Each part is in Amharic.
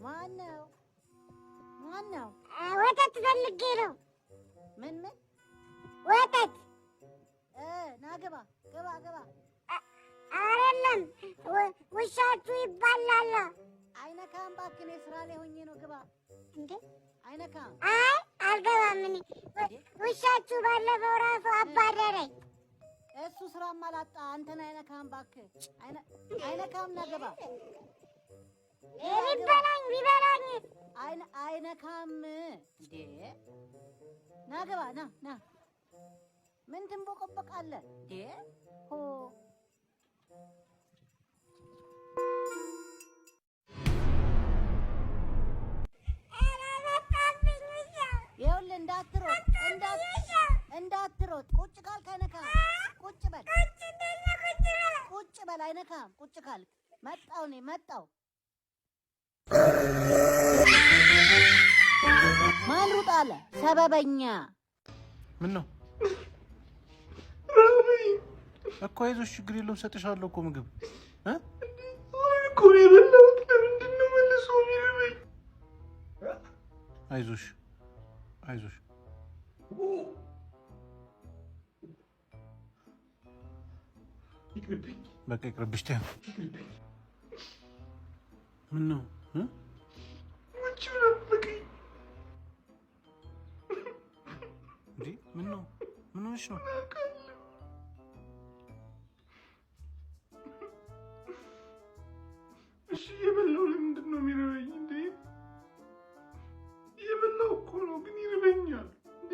ማነው ወተት ፈልጌ ነው ምን ወተት ናግባ ገባ አይደለም ውሻችሁ ይባላል አይነካም ባክኔ ስራ ላይ ሆኜ ነው ግባ እንዴ አይነካም አይ አልገባም እኔ ውሻችሁ ባለፈው ራሱ አባረረኝ እሱ ስራ ማላጣ አንተን አይነካም ባክ አይነካም ናግባ ቢበላኝ አይነካም እንዴ ናግባ ና ምን ትንቦቀበቃለህ እንዴ ሆ ይኸውልህ እንዳትሮጥ ቁጭ ካልክ አይነካም ቁጭ በል አይነካም ቁጭ ካልክ መጣው ማን ሩጥ አለ ሰበበኛ ምን ነው እኮ አይዞሽ ችግር የለውም ሰጥሻለሁ እኮ ምግብ እኮ ነው የበላሁት ለምንድን ነው መልሶ የሚርበኝ አይዞሽ ይቅርብኝ በቃ ይቅርብሽ ተይው ምን ነው ውጭ ናፈቀኝ እንዴ ምን ሆነሽ ነው እሺ የበላው ለምንድን ነው የሚርበኝ እንዴ የበላው እኮ ነው ግን ይርበኛል እንዴ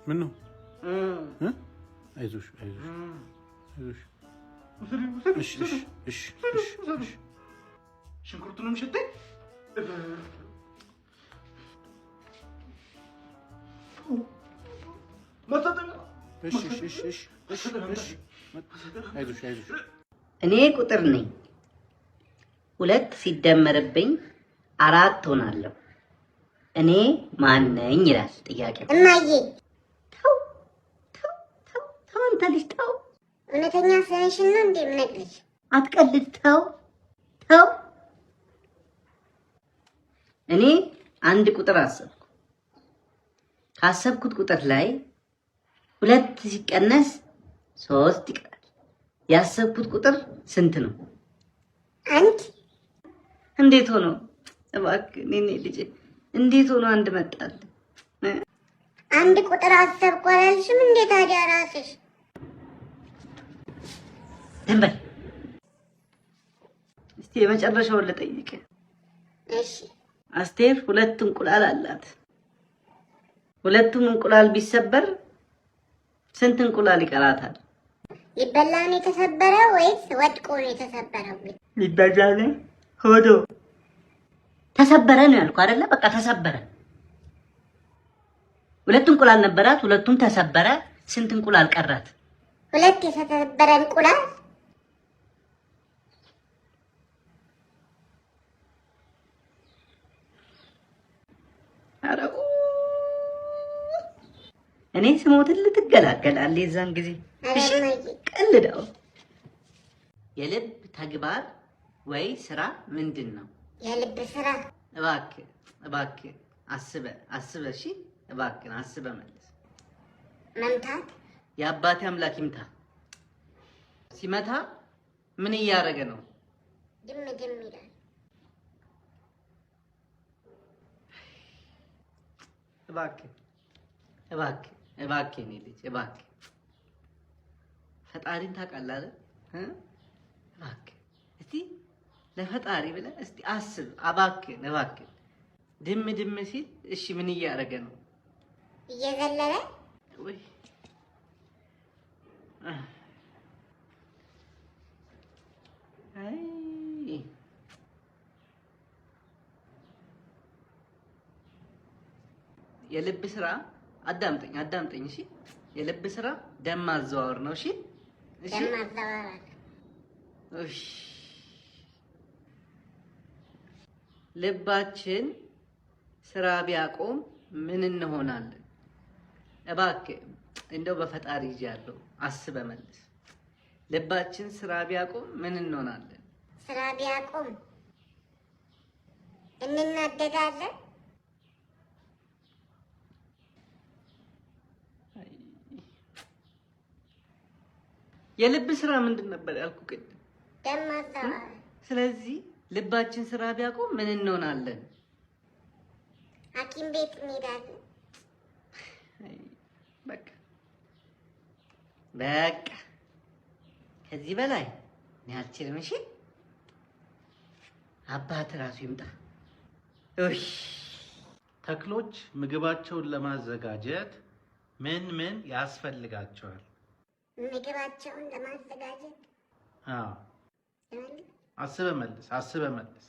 ምን ነው አይዞሽ እሺ ሽንኩርቱ ነው የሚሸተኝ አይዞሽ እኔ ቁጥር ነኝ 2 ሲደመርብኝ 4 ሆናለሁ እኔ ማን ነኝ ይላል ጥያቄው እማዬ ተው አንተ ልጅ ተው እውነተኛ ስራሽን ነው እንዴ የምነግርሽ አትቀልድ ተው እኔ አንድ ቁጥር አሰብኩ ካሰብኩት ቁጥር ላይ 2 ሲቀነስ 3 ይቀራል ያሰብኩት ቁጥር ስንት ነው አንድ እንዴት ሆኖ እባክህ እኔ ልጅ እንዴት ሆኖ አንድ መጣል አንድ ቁጥር አሰብኩ አላልሽም እንዴ ታዲያ ራስሽ ደንበል እስቲ የመጨረሻውን ልጠይቅ እሺ አስቴር 2 እንቁላል አላት ሁለቱም እንቁላል ቢሰበር ስንት እንቁላል ይቀራታል ይበላ ነው የተሰበረው ወይስ ወድቆ ነው የተሰበረው ይበላ ነው ሆዶ ተሰበረ ነው ያልኩ አይደለ በቃ ተሰበረ 2 እንቁላል ነበራት ሁለቱም ተሰበረ ስንት እንቁላል ቀራት 2 የተሰበረ እንቁላል አረው እኔ ስሞትን ልትገላገላለህ የዛን ጊዜ እሺ ቀልደው የልብ ተግባር ወይ ስራ ምንድነው የልብ ስራ እባክህ አስበ እሺ እባክህ አስበ መልስ መምታት የአባቴ አምላክ ይምታ ሲመታ ምን እያደረገ ነው ድም ይላል እባክህ እኔ ልጅ እባክህ ፈጣሪን ታውቃለህ አይደል እባክህ እስቲ ለፈጣሪ ብለህ እስቲ አስብ እባክህ ድም ሲል እሺ ምን እያደረገ ነው እየዘለለ ወይ አይ የልብ ስራ አዳምጠኝ እሺ የልብ ስራ ደም ማዘዋወር ነው እሺ ደም ማዘዋወር እሺ ልባችን ስራ ቢያቆም ምን እንሆናለን እባክህ እንደው በፈጣሪ ይዣለሁ አስበህ መልስ። ልባችን ስራ ቢያቆም ምን እንሆናለን? ስራ ቢያቆም እንናደዳለን። የልብ ስራ ምንድን ነበር ያልኩ ቅድም? ደም ማዛባት። ስለዚህ ልባችን ስራ ቢያቆም ምን እንሆናለን? ሐኪም ቤት እንሄዳለን። በቃ በቃ ከዚህ በላይ እኔ አልችልም። እሺ አባት ራሱ ይምጣ። እሺ ተክሎች ምግባቸውን ለማዘጋጀት ምን ምን ያስፈልጋቸዋል? ምግባቸውን ለማዘጋጀት አዎ፣ አስበህ መልስ፣ አስበህ መልስ።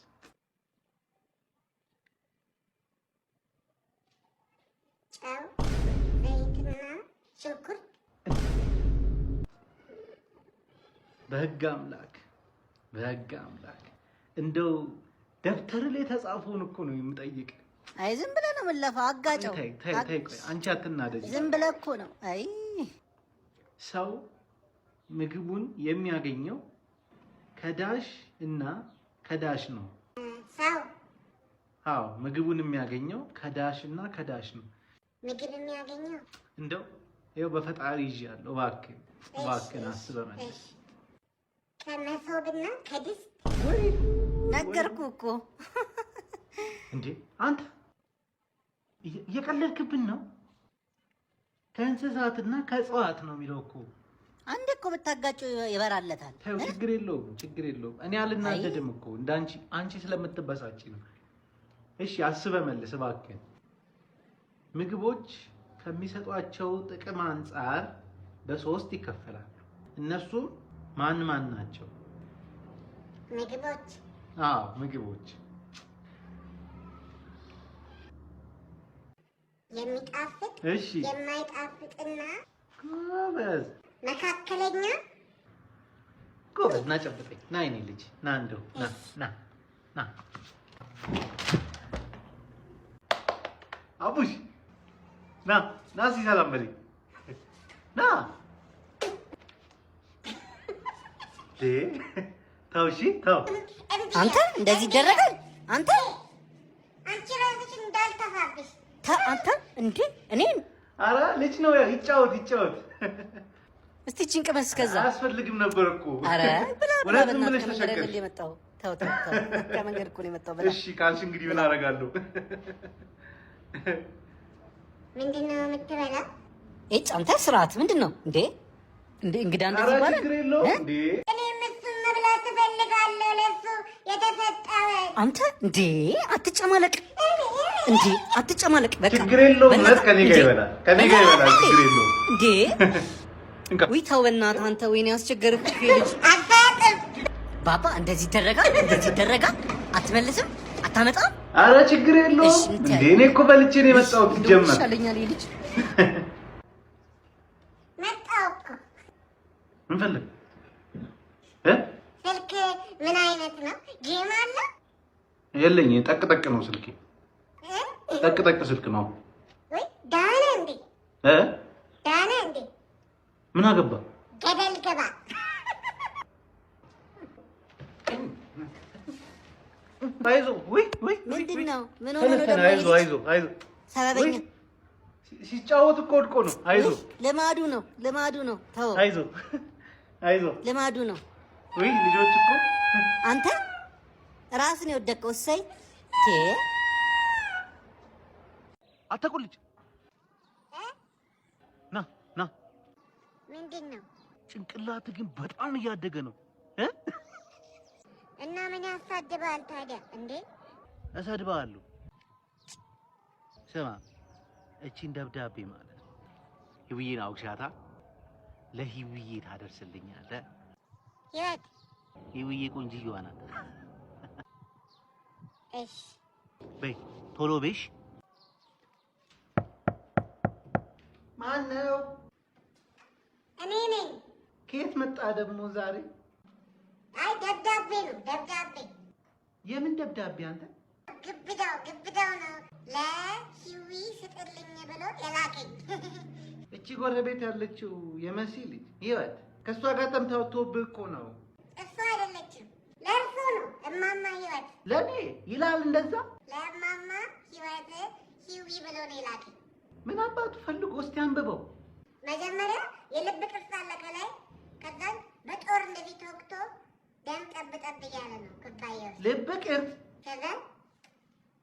ጨው፣ ዘይትና ሽንኩርት። በህግ አምላክ በህግ አምላክ እንደው ደብተር ላይ የተጻፈውን እኮ ነው የምጠይቅ። አይ ዝም ብለህ ነው የምንለፋው። አጋጨው። ተይ ተይ ተይ፣ ቆይ አንቺ አትናደጂ። ዝም ብለህ እኮ ነው። አይ ሰው ምግቡን የሚያገኘው ከዳሽ እና ከዳሽ ነው። ሰው አዎ፣ ምግቡን የሚያገኘው ከዳሽ እና ከዳሽ ነው። ምግብ የሚያገኘው እንደው ይኸው በፈጣሪ ይዣለሁ። እባክህ እባክህን አስበህ መልስ። ከመሶብና ከድስት። ነገርኩህ እኮ። እንዴ አንተ እየቀለድክብን ነው። ከእንስሳትና ከእጽዋት ነው የሚለው እኮ። አንዴ እኮ ብታጋጨው ይበራለታል። ተይው፣ ችግር የለውም ችግር የለውም። እኔ አልናደድም እኮ እንዳንቺ፣ አንቺ ስለምትበሳጭ ነው። እሺ አስበህ መልስ እባክህ። ምግቦች ከሚሰጧቸው ጥቅም አንጻር በሶስት ይከፈላሉ። እነሱም ማን ማን ናቸው? ምግቦች። አዎ ምግቦች። የሚጣፍጥ፣ እሺ፣ የማይጣፍጥና ጎበዝ መካከለኛ። ጎበዝ። ና ጨብጠኝ። ና የኔ ልጅ ና፣ እንደው ና ና ና። አቡሽ ና ና፣ እስኪ ሰላም በለኝ። ና ተው፣ እሺ ተው። አንተ እንደዚህ ይደረጋል? አንተ አንቺ ራስሽ እንዳልተፋብሽ። አንተ እንዴ እኔን? ኧረ ልጅ ነው ይጫወት ይጫወት። እስቲ ጭንቅመስ ከዛ አያስፈልግም ነበር እኮ። ኧረ ብላ ብላ እውነትም ብለሽ በእናትህ ተሸከርሽ። ከመንገድ የመጣው ተው ተው ተው፣ ከመንገድ እኮ ነው የመጣው። ብላ እሺ ካልሽ እንግዲህ ምን አደርጋለሁ? ምንድን ነው የምትበላው? እጭ አንተ ስርዓት ምንድን ነው እንዴ? እንዴ እንግዳ እንደዚህ ኧረ ይባላል? ችግር የለውም እንዴ። እኔም እሱን መብላት እፈልጋለሁ። ለእሱ የተሰጠው አንተ እንዴ አትጨማለቅ እንዴ አትጨማለቅ። በቃ ችግር የለውም። እውነት ከኔ ጋር ይበላል፣ ከኔ ጋር ይበላል። ችግር የለውም እንዴ። ውይ ተው በእናትህ አንተ። ወይኔ አስቸገርኩህ ልጅ። አፋጥም ባባ እንደዚህ ይደረጋል? እንደዚህ ይደረጋል? አትመልስም? አታመጣም? ኧረ ችግር የለውም እንዴ። እኔ እኮ በልቼ ነው የመጣሁት። ሲጀመር ይሻለኛል ልጅ። መጣሁ እኮ። ምን ፈልግ? ስልክ ምን አይነት ነው? ጌም አለ? የለኝም። ጠቅጠቅ ነው ስልኬ። ጠቅጠቅ ስልክ ነው። ወይ ዳነ እንዴ? ዳነ እንዴ? ምን አገባ? ገደል ገባ። አይዞህ። ወይ ወይ ምንድን ነው? ምን ሆነ ነው ደግሞ? አይዞህ አይዞህ አይዞህ። ሰበበኛ ሲጫወት እኮ ወድቆ ነው። አይዞህ። ልማዱ ነው ልማዱ ነው። ተው አይዞህ አይዞህ። ልማዱ ነው። ወይ ልጆች እኮ አንተ ራስን የወደቀው እሰይ። አታውቁልኝ። ና ና። ምንድን ነው? ጭንቅላት ግን በጣም እያደገ ነው። እና ምን ያሳድባል ታዲያ? እንዴ እሰድብሃለሁ። ስማ፣ እቺን ደብዳቤ ማለት ነው ህውዬን አውግሻታ ለህውዬ ታደርስልኛለህ። ህይወት ህውዬ ቆንጅዬዋ ናት። እሺ በይ ቶሎ በይሽ። ማነው? እኔ ነኝ። ከየት መጣ ደግሞ ዛሬ? አይ ደብዳቤ ነው ደብዳቤ። የምን ደብዳቤ አንተ? ግብዳው ነው ለሂዊ ስጥልኝ ብሎ የላከኝ። እቺ እቺ ጎረቤት ያለችው የመሲ ልጅ ህይወት ከእሷ ጋር ተምታውቶብህ እኮ ነው። እሷ አይደለችም፣ ለእርሱ ነው እማማ ህይወት። ለኔ ይላል እንደዛ? ለእማማ ህይወት ሂዊ ብሎ ነው የላከኝ። ምን አባቱ ፈልጎ እስቲ አንብበው። መጀመሪያ የልብ ቅርጽ አለ ከላይ፣ ከዛን በጦር እንደዚህ ተወግቶ ደም ጠብ ጠብ እያለ ነው ኩባያ ውስጥ። ልብ ቅርጽ ከዛን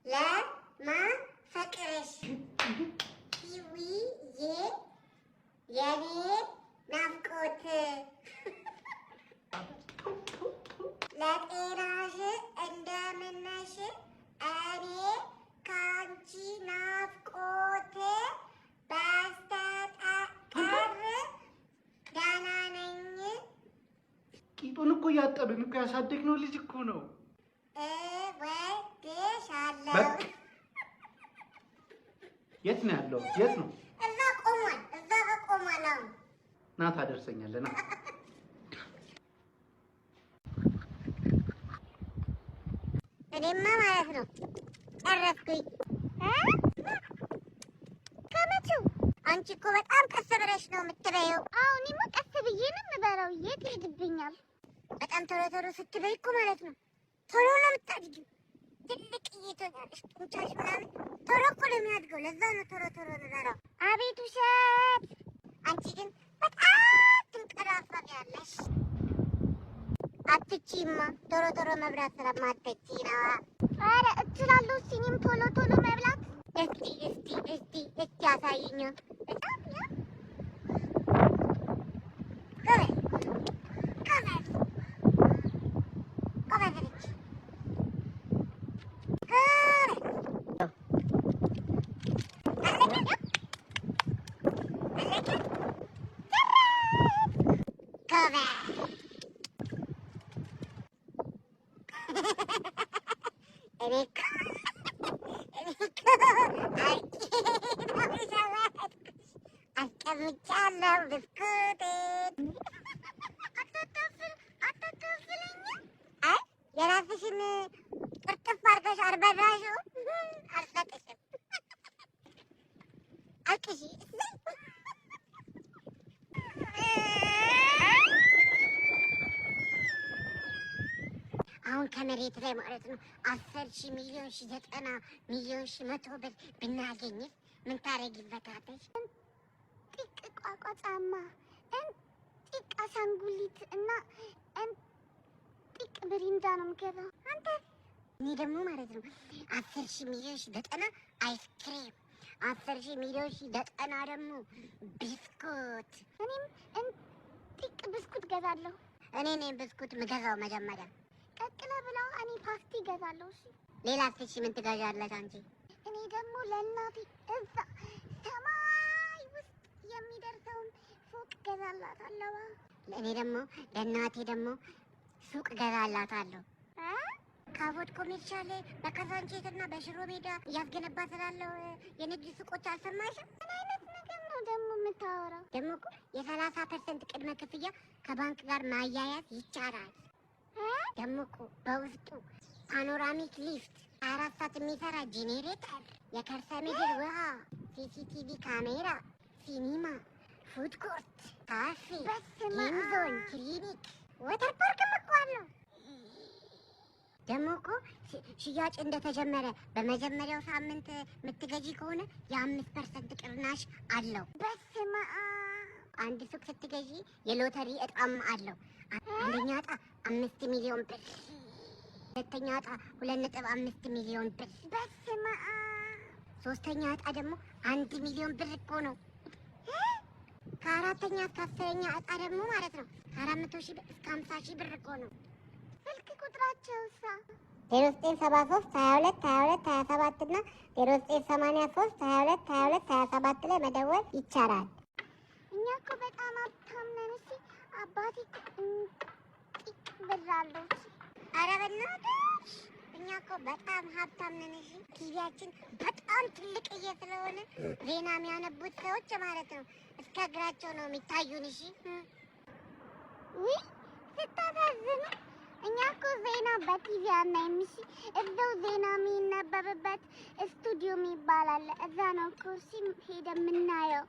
ለማፈቅርሽ ሂዊዬ የኔ ናፍቆት ለጤናሽ እንደምነሽ እኔ ካንቺ ናፍቆት በስተቀር ደህና ነኝ። ቂጡን እኮ እያጠብን እኮ ያሳደግነው ልጅ እኮ ነው። እወድሻለሁ። የት ነው ያለው? የት ነው? እዛ ቆሟል። እዛ ጋር ቆሟል። አሁን ና ታደርሰኛለህ። ና እኔማ ማለት ነው ጨረስኩኝ። ከመቼው? አንቺ እኮ በጣም ቀስ ብለሽ ነው የምትበይው። አዎ እኔማ ቀስ ብዬ ነው የምበላው። የት ይሄድብኛል? በጣም ቶሎ ቶሎ ስትበይ እኮ ማለት ነው ቶሎ ነው የምታድጊው። ትልቅ እየተኛለሽ ጡንቻሽ ምናምን ቶሎ እኮ ነው የሚያድገው። ለዛ ነው ቶሎ ቶሎ የምበላው። አቤት ውሸት! አንቺ ግን በጣም ትንቀራፋለሽ። አትችይማ፣ ቶሎ ቶሎ መብላት ስለማትችይ ነው። ኧረ እችላለሁ እኔም ቶሎ ቶሎ መብላት። እስቲ አሳይኝ። አስቀምጫለሁ ብስኩቴን። አታካፍለኝም? አይ የራስሽን ቅርጥፍ አድርገሽ አልበላሽው። አልሰጥሽም። አልቅሺ። አሁን ከመሬት ላይ ማለት ነው 10,000 ሚሊዮን 90 ሚሊዮን 100 ብር ብናገኝ ምን ታረጊበታለሽ? ጥቅ ቋቋ ጫማ፣ ጥቅ አሻንጉሊት እና ጥቅ ብሪንዳ ነው የምገዛው። አንተ እኔ ደግሞ ማለት ነው 10,000 ሚሊዮን 90 አይስክሬም፣ 10,000 ሚሊዮን 90 ደግሞ ብስኩት። እኔም ጥቅ ብስኩት ገዛለሁ። እኔ ነኝ ብስኩት ምገዛው መጀመሪያ። ቀጥለ ብለው እኔ ፓስቲ ገዛለሁ። እሺ ሌላ 10,000 ምን ትገዣለሽ አንቺ? እኔ ደግሞ ለእናቴ እዛ ሰማይ ውስጥ የሚደርሰውን ሱቅ ገዛላታለሁ። እኔ ደግሞ ለእናቴ ደግሞ ሱቅ ገዛላታለሁ። ካቦት ኮሜርሻል በካዛንቼት እና በሽሮ ሜዳ እያስገነባ ስላለው የንግድ ሱቆች አልሰማሽም? ምን አይነት ነገር ነው ደግሞ የምታወራው? ደግሞ እኮ የ30% ቅድመ ክፍያ ከባንክ ጋር ማያያዝ ይቻላል። ደግሞ እኮ በውስጡ ፓኖራሚክ ሊፍት፣ 24 ሰዓት የሚሰራ ጄኔሬተር፣ የከርሰ ምድር ውሃ፣ ሲሲቲቪ ካሜራ፣ ሲኒማ፣ ፉድ ኮርት፣ ካፌ፣ ጌም ዞን፣ ክሊኒክ፣ ወተር ፓርክም እኮ አለው። ደግሞ እኮ ሽያጭ እንደተጀመረ በመጀመሪያው ሳምንት የምትገዢ ከሆነ የ5% ቅናሽ አለው። በስመ አብ! አንድ ሱቅ ስትገዢ የሎተሪ እጣም አለው። አንደኛ እጣ 5 ሚሊዮን ብር፣ ሁለተኛ እጣ 2.5 ሚሊዮን ብር። በስመ አብ! ሶስተኛ እጣ ደግሞ 1 ሚሊዮን ብር እኮ ነው። ከአራተኛ እስከ 10ኛ እጣ ደግሞ ማለት ነው 400,000 ብር እስከ 50,000 ብር እኮ ነው። ስልክ ቁጥራቸው 0973 22 22 27 እና 0983 22 22 27 ላይ መደወል ይቻላል። እኛ እኮ በጣም ሀብታም ነን። እሺ አባቴ ጥቅ ብር አለው። ኧረ በእናትሽ እኛ እኮ በጣም ሀብታም ነን። እሺ ቲቪያችን በጣም ትልቅዬ ስለሆነ ዜና የሚያነቡት ሰዎች ማለት ነው እስከ እግራቸው ነው የሚታዩን። እሺ ውይ ስታሳዝኑ። እኛ እኮ ዜና በቲቪ አናይም። እሺ እዛው ዜና የሚነበብበት ስቱዲዮ የሚባል አለ። እዛ ነው እኮ እሺ ሄደን የምናየው።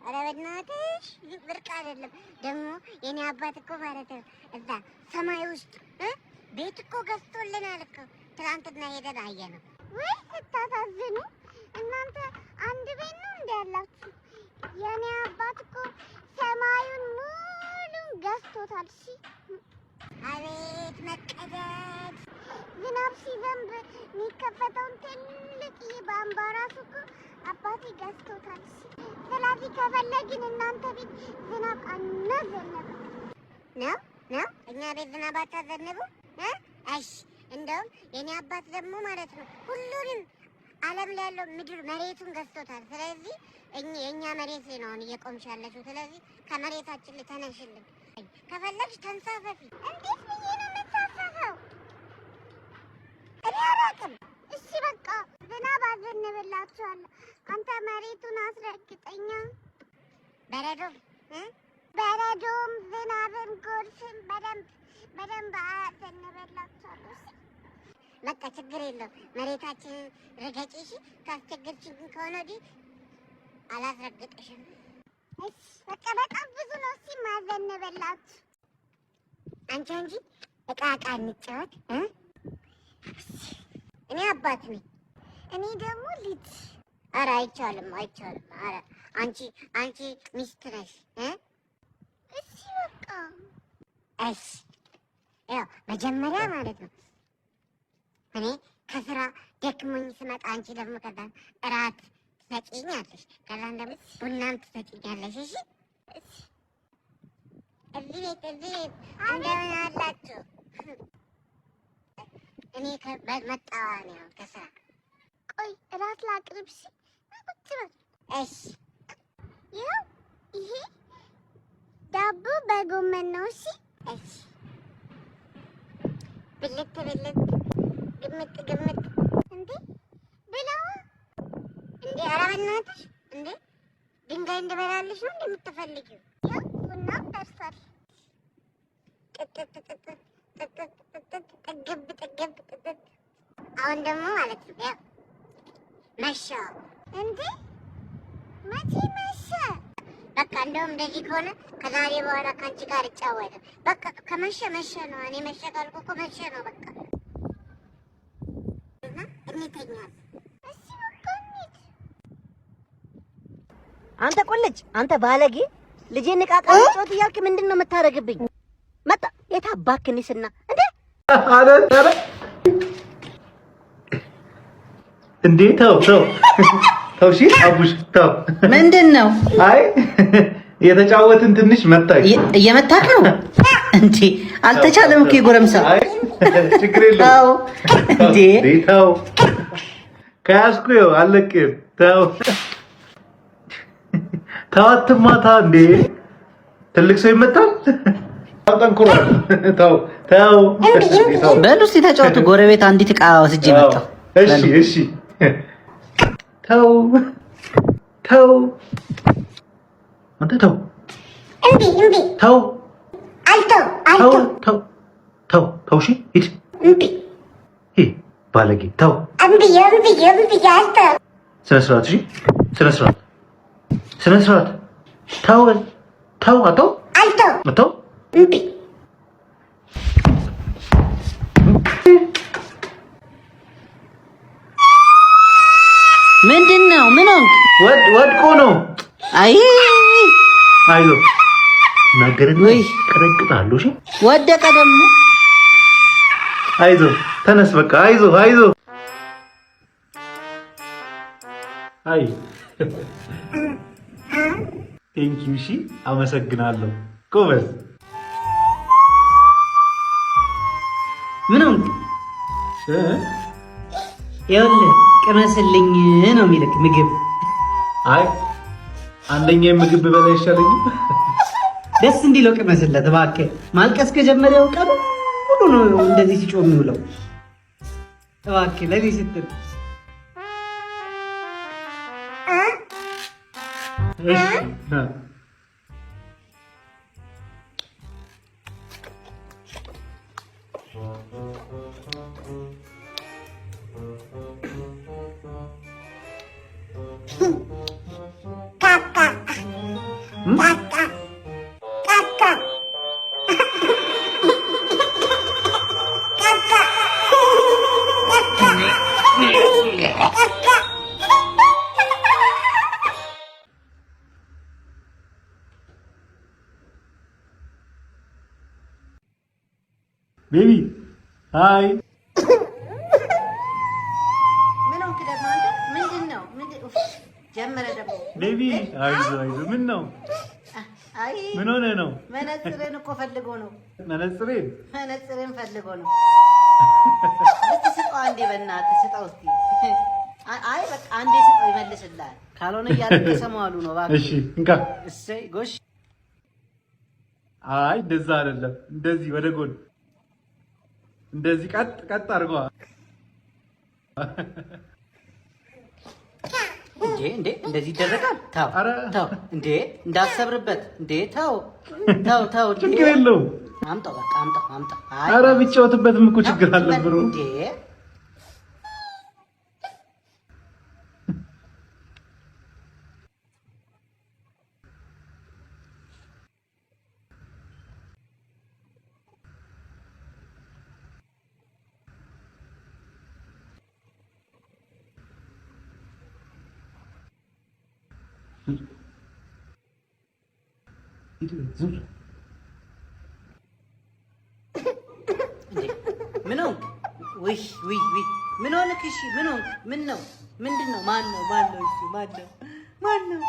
ኧረ በእናትሽ ብርቅ አይደለም ደግሞ የኔ አባት እኮ ማለት ነው እዛ ሰማይ ውስጥ ቤት እኮ ገዝቶልናል እኮ ትናንትና ሄደን አየነው። ወይ ስታሳዝኑ እናንተ አንድ ቤት ነው እንደ ያላችሁ። የኔ አባት እኮ ሰማዩን ሙሉን ገዝቶታል። እሺ አቤት መቀደድ! ዝናብ ሲዘንብ የሚከፈተውን ትልቅ በአምባራሱ እኮ አባቴ ገዝቶታል። ስለዚህ ከፈለግን እናንተ ቤት ዝናብ አናዘንብም ነው እኛ ቤት ዝናብ አታዘንቡ። እሺ እንደውም የኔ አባት ደግሞ ማለት ነው ሁሉንም ዓለም ላይ ያለው ምድር መሬቱን ገዝቶታል። ስለዚህ የእኛ መሬት ላይ ነው አሁን እየቆምሽ ያለሽው። ስለዚህ ከመሬታችን ልተነሽልን ከፈለግሽ ተንሳፈፊ። እንዴት ብዬ ነው የምንሳፈፈው? እኔ አላውቅም። እሺ በቃ ዝናብ አዘንብላችኋለሁ። አንተ መሬቱን አስረግጠኛ። በረዶም ዝናብም ጎርፍም በደንብ አዘንብላችኋለሁ። በቃ ችግር የለውም። መሬታችንን ረገጪ። እሺ ካስቸገርሽኝ ከሆነ ወዲህ አላስረግጥሽም። እሺ በቃ በጣም ብዙ ነው። እሺ ማዘንብላችሁ አንቺ እንጂ እቃ እንጫወት። እኔ አባት ነኝ፣ እኔ ደግሞ ልጅ። ኧረ አይቻልም። ኧረ አንቺ ሚስት ነሽ። እሺ በቃ እሺ። ያው መጀመሪያ ማለት ነው እኔ ከስራ ደክሞኝ ስመጣ አንቺ ደግሞ ከዛ እራት ትሰጪኛለሽ፣ ከዛም ደግሞ ቡናም ትሰጪኛለሽ። እሺ እዚህ ቤት እንደምን አላችሁ? እኔ መጣዋ ነው ከስራ። ቆይ እራት ላቅርብ። እሺ ቁጭ በል። እሺ ይኸው ይሄ ዳቦ በጎመን ነው። እሺ እሺ ብልት ግምት እንዴ ብላዋ እንዴ! ኧረ በእናትሽ እንዴ! ድንጋይ እንድበላልሽ ነው እንደምትፈልጊው? ያው ቡናም ደርሷል። ጥግብ አሁን ደግሞ ማለት ነው ያው መሸ። እንዴ መቼ መሸ? በቃ እንደውም እንደዚህ ከሆነ ከዛሬ በኋላ ከአንቺ ጋር እጫወትም። በቃ ከመሸ መሸ ነው። እኔ መሸ ካልኩ እኮ መሸ ነው። በቃ እና እንተኛለን። እሺ በቃ እንሂድ። አንተ ቁልጭ፣ አንተ ባለጌ፣ ልጄን ንቃቃ ጮት እያልክ ምንድን ነው የምታደርግብኝ? መጣ የታባክኒስና እንዴ አረ እንዴ! ተው እሺ አቡሽ ተው። ምንድን ነው? አይ የተጫወትን ትንሽ መታክ። እየመታክ ነው እንዴ? አልተቻለም እኮ የጎረምሳ። አይ ችግር የለውም። እንዴ ተው ከያዝኩ ይኸው አለቅም። ተው አትማታ እንዴ! ትልቅ ሰው ይመታል። ጠንኩሯል። ተው በሉ እስኪ ተጫወቱ። ጎረቤት አንዲት ዕቃ ወስጄ መጣሁ። እሺ ተው አንተ ተው። እምቢ ተው አልተው። እሺ ሂድ። ሂድ ባለጌ ተው። እምቢ አልተው። ስነ ስርዓት። እሺ ስነ ስርዓት። ተው አልተው። እምቢ ምንድን ነው? ምን ሆንክ? ወድቆ ነው። አይዞህ ናገረን ወይ ቀረቅጣለሁ። እሺ ወደቀ ደግሞ። አይዞህ ተነስ፣ በቃ አይዞህ። አይ ቴንኪው። እሺ አመሰግናለሁ። ጎበዝ። ምን ሆንክ? ይኸውልህ ቅመስልኝ ነው የሚልክ ምግብ። አይ አንደኛ ምግብ በላይ ይሻለኝ። ደስ እንዲለው ቅመስለት እባክህ። ማልቀስ ከጀመረ ቀኑ ሙሉ ነው እንደዚህ ሲጮህ የሚውለው። እባክህ ለዚህ ስትል ቤቢ ሃይ ምን ሆንክ ደግሞ አንተ? ምንድነው? ጀመረ ደግሞ ቤቢ አይዞህ ምን ነው? አይ ምን ሆነ ነው? መነጽሬን እኮ ፈልጎ ነው። መነጽሬን ፈልጎ ነው። እስቲ ስጠው አንዴ፣ በእናትህ ስጠው እስቲ። አይ በቃ አንዴ ስጠው ይመልስልሃል። ካልሆነ እያለቀሰ መዋሉ ነው። እባክህ እሺ እንካ። እሰይ ጎሽ። አይ እንደዛ አይደለም፣ እንደዚህ ወደ ጎን እንደዚህ ቀጥ አድርገዋ። እንዴ እንደዚህ ይደረጋል? ተው እንዴ እንዳሰብርበት እንዴ ተው። ችግር የለውም። አምጣው በቃ አምጣው። ኧረ ቢጫወትበትም እኮ ችግር አለ ብሮ እንዴ ምን ሆንክ? ውይ ምን ሆንክ? እሺ ምን ሆንክ? ምን ነው? ምንድነው? ማን ነው? እሺ ማን ነው?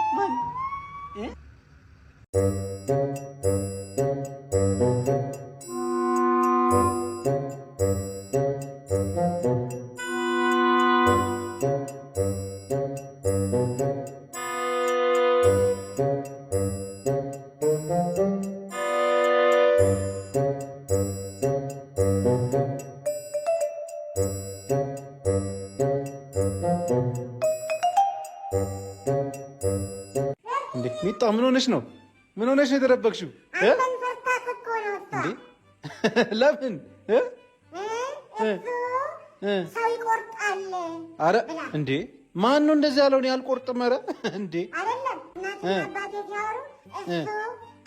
ሚጣ ምን ሆነሽ ነው? ምን ሆነሽ ነው የተደበቅሽው? ለምን ሰው ይቆርጣል? አረ እንዴ ማን ነው እንደዚህ ያለው? እኔ አልቆርጥም። ኧረ እንዴ አይደለም እናቴ አባቴ ሲያወሩ እሱ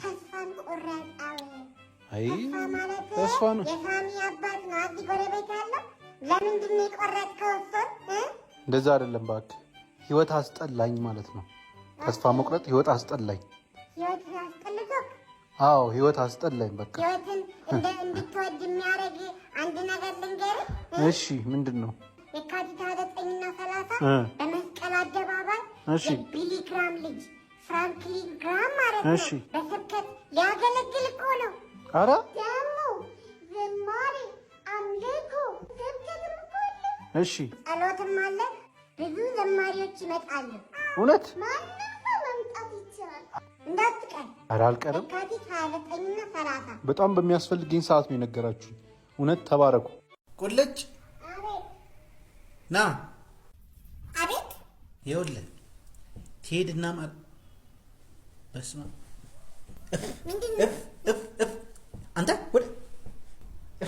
ተስፋን ቆረጠው። አይ ተስፋ ነው የሳሚ አባት ነው እዚህ ጎረቤት ያለው። ለምንድን ነው የቆረጥከው? እንደዛ አይደለም እባክህ፣ ህይወት አስጠላኝ ማለት ነው። ተስፋ መቁረጥ ህይወት አስጠላኝ። ህይወት አስጠልቶክ? አዎ ህይወት አስጠላኝ። በቃ ህይወትን እንድትወድ የሚያደርግ አንድ ነገር ልንገርህ። እሺ ምንድን ነው? የካቲት 29ና 30 በመስቀል አደባባይ የቢሊ ግራም ልጅ ፍራንክሊን ግራም ማለት ነው በስብከት ሊያገለግል እኮ ነው። ኧረ ደግሞ ዝማሬ፣ አምልኮ፣ ስብከትም እኮ አለ። እሺ ጸሎትም አለ። ብዙ ዘማሪዎች ይመጣሉ። እውነት ማንም ሰው መምጣት ይችላል። እንዳትቀር። ኧረ አልቀርም። የካቲት 29ና 30 በጣም በሚያስፈልገኝ ሰዓት ነው የነገራችሁ። እውነት ተባረኩ። ቁልጭ አቤት ና አቤት። ይኸውልህ ትሄድና በስመ አብ ምንድን ነው አንተ ወደ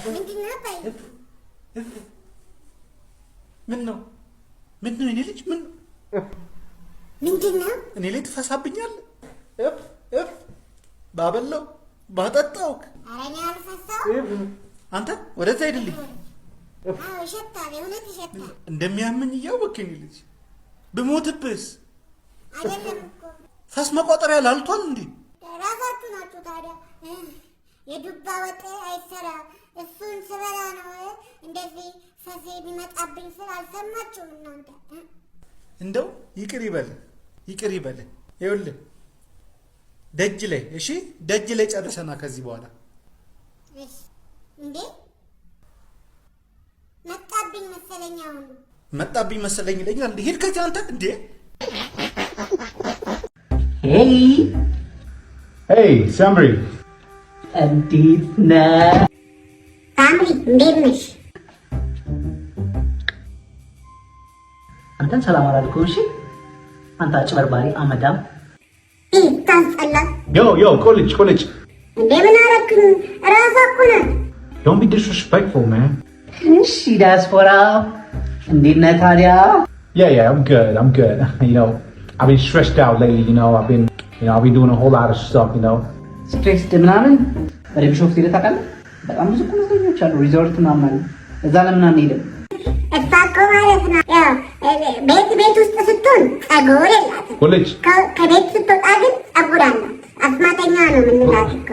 ምንድን ነው አባዬ? ምን ነው የኔ ልጅ? ምንድን ነው እኔ ላይ ትፈሳብኛለህ? ባበላው ባጠጣውክ። ኧረ እኔ አልፈሳሁም። አንተ ወደዛ ሄድልኝ። አዎ ይሸታል፣ የእውነት ይሸታል። እንደሚያመኝ እያወቅህ የኔ ልጅ ብሞትብስ? አይደለም እኮ ፈስ መቋጠሪያ ላልቷል እንዴ? ራሳችሁ ናችሁ ታዲያ። የዱባ ወጥ አይሰራ እሱን ስበላ ነው እንደዚህ ፈሴ ቢመጣብኝ ስል አልሰማችሁም እናንተ። እንደው ይቅር ይበልህ። ይኸውልህ ደጅ ላይ እሺ፣ ደጅ ላይ ጨርሰና ከዚህ በኋላ እሺ። እንዴ መጣብኝ መሰለኝ። አሁን መጣብኝ መሰለኝ ይለኛል። እንዴ ሂድ ከዚህ አንተ። እንዴ ሄይ ሳምሪ፣ እንዴት ነህ? ሳምሪ እንዴት ነሽ? አንተን ሰላም አላልኩም። እሺ አንተ አጭበርባሪ አመዳም ታስጠላ። ዮ ኮሌጅ እንዴ ምን አደረግን? እራሷ እኮ ናት። Don't be disrespectful, man. እሺ ዲያስፖራ እንዴት ነህ ታዲያ? Yeah, I'm good. You know, I've been stressed out lately, I've been doing a whole lot of stuff, ስትሬስ ምናምን ወደ ቢሾፍቱ ሄደህ ታውቃለህ? በጣም ብዙ መዝናኛዎች አሉ፣ ሪዞርት ምናምን አሉ። እዛ ለምን አንሄድም? እዛ እኮ ማለት ነው ያው ቤት ውስጥ ስትሆን ጸጉር የላትም። ከቤት ስትወጣ ግን ጸጉር አላት። አስማተኛ ነው የምንላት እኮ።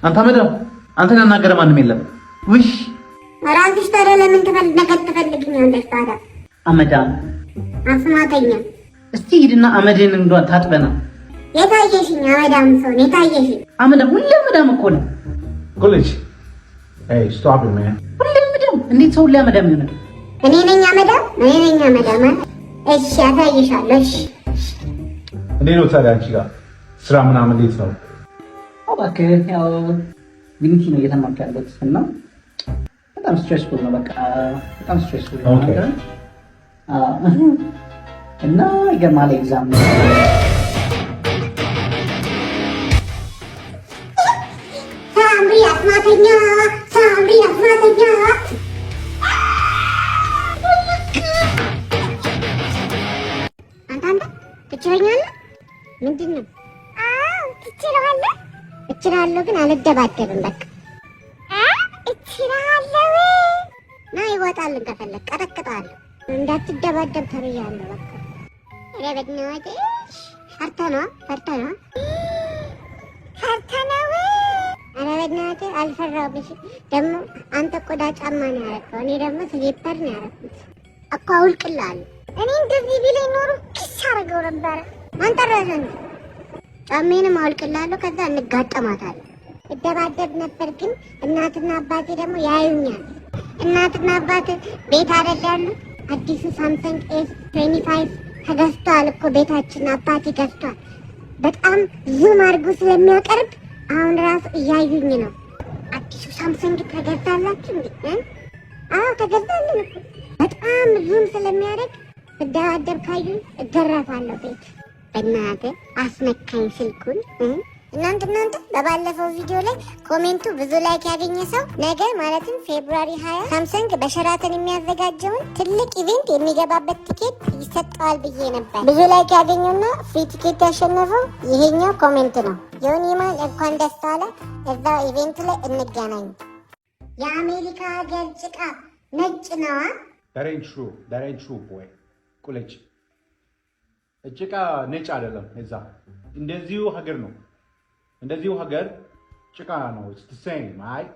አንተ አመዳም፣ አንተን ያናገረ ማንም የለም። ውይ ራስሽ ታዲያ ለምን ነገር ትፈልግኛለሽ ታዲያ? አመዳም አስማተኛ። እስቲ ሂድና አመድን እንዷን ታጥበና የታየሽኝ አመዳም ሰው የታየሽኝ አመዳም። ሁሌ አመዳም እኮ ነው። ኮሌጅ ስቶፕ ኢት ማን። ሁሌ አመዳም። እንዴት ሰው ሁሌ አመዳም ይሆናል? እኔ ነኝ አመዳም። እሺ ያሳይሻለሁ። እሺ እንዴት ነው ታዲያ አንቺ ጋር ስራ ምናምን እንዴት ነው? እባክህ ያው ዩኒቲ ነው እየተማርኩ ያለሁት እና በጣም ስትሬስፉል ነው። በቃ በጣም ስትሬስፉል ነው እና ይገርማል ኤግዛም ሳምሪ አስማተኛ። አንተ ትችለኛለህ? ምንድን ነው? ትችላለህ? እችላለሁ ግን አልደባደብም። በቃ እችላለሁ ና ይወጣልን። ከፈለግ ቀጠቅጣለሁ። እንዳትደባደብ ተብያለሁ። በቃ ረበድነወደሽ ፈርተነዋ ኧረ በእናትህ አልፈራሁብሽም። ደግሞ አንተ ቆዳ ጫማ ነው ያደረገው፣ እኔ ደግሞ ስሊፐር ነው ያደረኩት እኮ። አውልቅልሃለሁ። እኔ እንደዚህ ቢለኝ ኖሮ ኪስ አደረገው ነበረ። አንጠረሰን ጫሜንም አውልቅልሃለሁ። ከዛ እንጋጠማታለን። እደባደብ ነበር ግን እናትና አባቴ ደግሞ ያዩኛል። እናትና አባቴ ቤት አይደላሉ። አዲሱ ሳምሰንግ ኤስ25 ተገዝቷል እኮ ቤታችን። አባቴ ገዝቷል። በጣም ዙም አድርጎ ስለሚያቀርብ አሁን ራሱ እያዩኝ ነው። አዲሱ ሳምሰንግ ተገዛላችሁ እንዴ? አዎ ተገዛልን እኮ። በጣም ዙም ስለሚያደርግ ስደባደብ ካዩኝ እገረፋለሁ ቤት። በእናትህ አስነካኝ ስልኩን። እናንተ በባለፈው ቪዲዮ ላይ ኮሜንቱ ብዙ ላይክ ያገኘ ሰው ነገ ማለትም ፌብሩዋሪ 20 ሳምሰንግ በሸራተን የሚያዘጋጀውን ትልቅ ኢቬንት የሚገባበት ቲኬት ይሰጠዋል ብዬ ነበር። ብዙ ላይክ ያገኘውና ፍሪ ቲኬት ያሸነፈው ይሄኛው ኮሜንት ነው። ዮኒማን እንኳን ደስ አለ። እዛው ኢቬንት ላይ እንገናኝ። የአሜሪካ ሀገር ጭቃ ነጭ ነዋ። That ain't true boy. ቁለጭ ጭቃ ነጭ አይደለም። እዛ እንደዚሁ ሀገር ነው። እንደዚሁ ሀገር ጭቃ ነው። It's the same, right?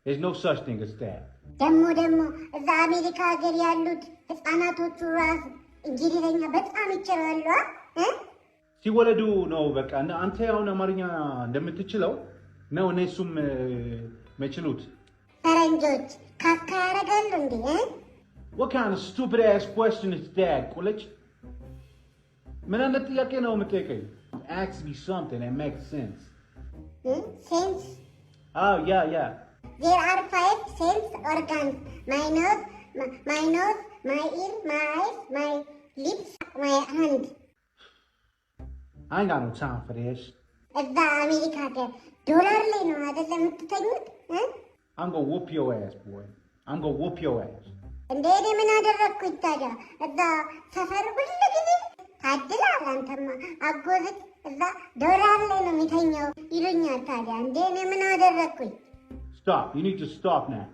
There's no such thing as that. ደግሞ እዛ አሜሪካ ሀገር ያሉት ህፃናቶቹ ራሱ እንግሊዘኛ በጣም ይችላሉ። ሲወለዱ ነው በቃ አንተ አሁን አማርኛ እንደምትችለው ነው እነሱም መችሉት። ፈረንጆች ካካ ያደርጋሉ እንዴ? What kind of stupid ass question is that? ቁለጭ ምን አይነት ጥያቄ ነው የምትጠይቀኝ? Ask me something that makes sense. Sense? Oh, yeah. There are 5 sense organs. My nose, my ear, my eyes, my lips, my hand. I ain't got no time for this. እዛ አሜሪካ ሀገር ዶላር ላይ ነው አይደለም የምትተኙት? I'm gonna whoop your ass, boy. I'm gonna whoop your ass. እንዴ እኔ ምን አደረግኩኝ ታዲያ? እዛ ሰፈር ሁሉ ጊዜ ታድላል። አንተማ አጎዝት እዛ ዶላር ላይ ነው የሚተኛው ይሉኛል። ታዲያ እንዴ እኔ ምን አደረግኩኝ? Stop. You need to stop now.